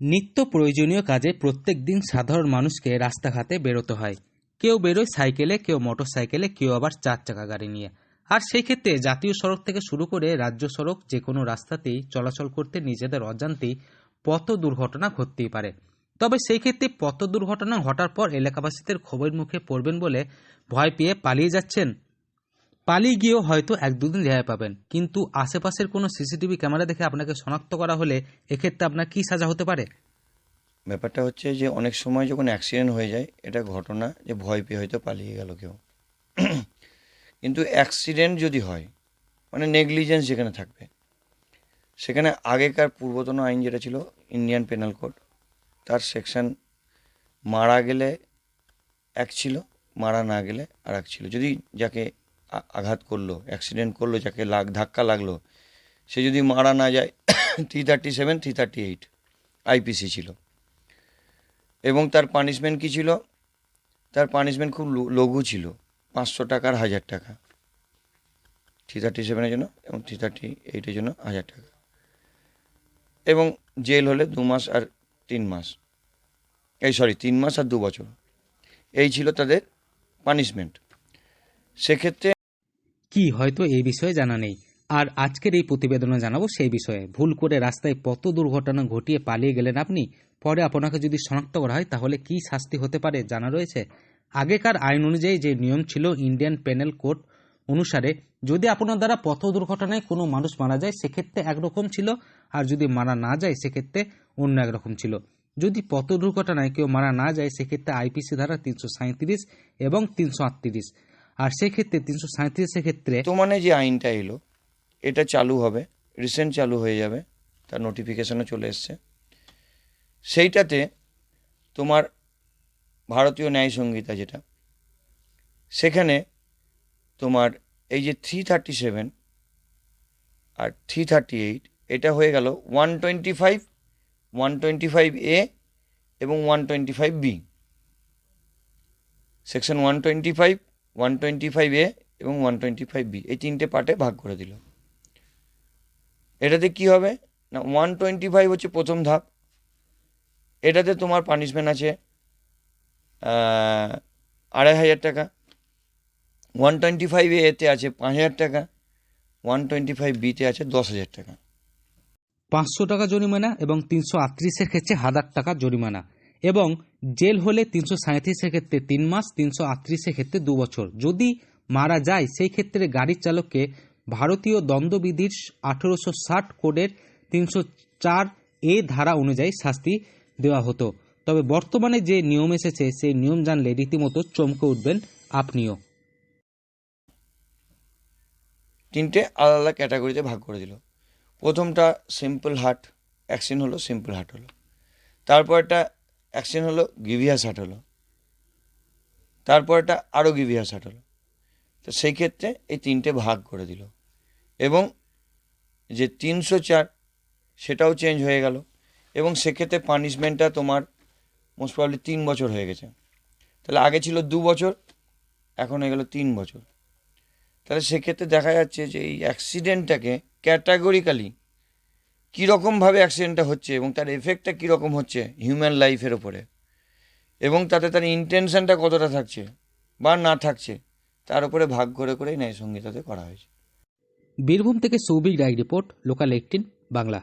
নিত্য প্রয়োজনীয় কাজে প্রত্যেক দিন সাধারণ মানুষকে রাস্তাঘাটে বেরোতে হয়। কেউ বেরোয় সাইকেলে, কেউ মোটর সাইকেলে, কেউ আবার 4 চাকা গাড়ি নিয়ে। আর সেই ক্ষেত্রে জাতীয় সড়ক থেকে শুরু করে রাজ্য সড়ক যে কোনো রাস্তাতেই চলাচল করতে নিজেদের অজান্তেই পথ দুর্ঘটনা ঘটতেই পারে। তবে সেই ক্ষেত্রে পথ দুর্ঘটনা ঘটার পর এলাকাবাসীদের ক্ষোভের মুখে পড়বেন বলে ভয় পেয়ে পালিয়ে যাচ্ছেন। পালিয়ে গিয়েও হয়তো 1-2 দিন রেহাই পাবেন, কিন্তু আশেপাশের কোনো সিসিটিভি ক্যামেরা দেখে আপনাকে শনাক্ত করা হলে এক্ষেত্রে আপনার কী সাজা হতে পারে? ব্যাপারটা হচ্ছে যে অনেক সময় যখন অ্যাক্সিডেন্ট হয়ে যায়, এটা ঘটনা যে ভয় পেয়ে হয়তো পালিয়ে গেল কেউ। কিন্তু অ্যাক্সিডেন্ট যদি হয়, মানে নেগলিজেন্স যেখানে থাকবে, সেখানে আগেকার পূর্বতন আইন যেটা ছিল ইন্ডিয়ান পেনাল কোড, তার সেকশন মারা গেলে এক ছিল, মারা না গেলে আর এক ছিল। যদি যাকে আঘাত করলো, অ্যাক্সিডেন্ট করলো, যাকে ধাক্কা লাগলো, সে যদি মারা না যায় 337, 338 আইপিসি ছিল। এবং তার পানিশমেন্ট কী ছিল? তার পানিশমেন্ট খুব লঘু ছিল, 500 টাকা আর 1000 টাকা 337-এর জন্য, এবং 338-এর জন্য 1000 টাকা, এবং জেল হলে 2 মাস আর 3 মাস, 3 মাস আর 2 বছর, এই ছিল তাদের পানিশমেন্ট। সেক্ষেত্রে কি হয়তো এই বিষয়ে জানা নেই, আর আজকের এই প্রতিবেদনে জানাবো সেই বিষয়ে। ভুল করে রাস্তায় পথ দুর্ঘটনা ঘটিয়ে পালিয়ে গেলেন আপনি, পরে আপনাকে যদি শনাক্ত করা হয় তাহলে কি শাস্তি হতে পারে জানা রয়েছে। আগেকার আইন অনুযায়ী যে নিয়ম ছিল ইন্ডিয়ান পেনাল কোড অনুসারে, যদি আপনার দ্বারা পথ দুর্ঘটনায় কোনো মানুষ মারা যায় সেক্ষেত্রে একরকম ছিল, আর যদি মারা না যায় সেক্ষেত্রে অন্য একরকম ছিল। যদি পথ দুর্ঘটনায় কেউ মারা না যায় সেক্ষেত্রে আইপিসি ধারা 337 এবং 338, আর সেক্ষেত্রে 337-এর ক্ষেত্রে বর্তমানে যে আইনটা এলো, এটা চালু হবে, রিসেন্ট চালু হয়ে যাবে, তার নোটিফিকেশনও চলে এসছে। সেইটাতে তোমার ভারতীয় ন্যায় সংহিতা যেটা, সেখানে তোমার এই যে 337 আর 338, এটা হয়ে গেল 125, 125A এবং 125B। সেকশন 125, 125A এবং 125B, এই 3টে পার্টে ভাগ করে দিল। এটাতে কি হবে না, 125 হচ্ছে প্রথম ধাপ, এটাতে তোমার পানিশমেন্ট আছে 2500 টাকা, 125A-তে আছে 5000 টাকা, 125B-তে আছে 10,000 টাকা। 500 টাকা জরিমানা এবং 338-এর ক্ষেত্রে 1000 টাকা জরিমানা, এবং জেল হলে 337-এর ক্ষেত্রে 3 মাস, 338-এর ক্ষেত্রে 2 বছর। যদি মারা যায় সেই ক্ষেত্রে গাড়ির চালককে ভারতীয় দণ্ডবিধির 1860 কোডের 304A ধারা অনুযায়ী শাস্তি দেওয়া হতো। তবে বর্তমানে যে নিয়ম এসেছে সেই নিয়ম জানলে রীতিমতো চমকে উঠবেন আপনিও। 3টে আলাদা আলাদা ক্যাটাগরিতে ভাগ করে দিল। প্রথমটা সিম্পল হার্ট অ্যাক্সিডেন্ট হলো, সিম্পল হার্ট হলো। তারপর একটা অ্যাক্সিডেন্ট হলো, গ্রিভিয়াস হার্ট হলো। তারপর একটা আরও গ্রিভিয়াস হার্ট হলো। তো সেই ক্ষেত্রে এই 3টে ভাগ করে দিল, এবং যে 304 সেটাও চেঞ্জ হয়ে গেল, এবং সেক্ষেত্রে পানিশমেন্টটা তোমার মোস্ট প্রবলি 3 বছর হয়ে গেছে। তাহলে আগে ছিল 2 বছর, এখন হয়ে গেল 3 বছর। তাহলে সেক্ষেত্রে দেখা যাচ্ছে যে এই অ্যাক্সিডেন্টটাকে ক্যাটাগরিক্যালি কীরকমভাবে অ্যাক্সিডেন্টটা হচ্ছে এবং তার এফেক্টটা কীরকম হচ্ছে হিউম্যান লাইফের ওপরে, এবং তাতে তার ইন্টেনশনটা কতটা থাকছে বা না থাকছে, তার উপরে ভাগ করে করেই ন্যায় সংহিতাতে করা হয়েছে। বীরভূম থেকে সৌভিক রায় রিপোর্ট, লোকাল 18 বাংলা।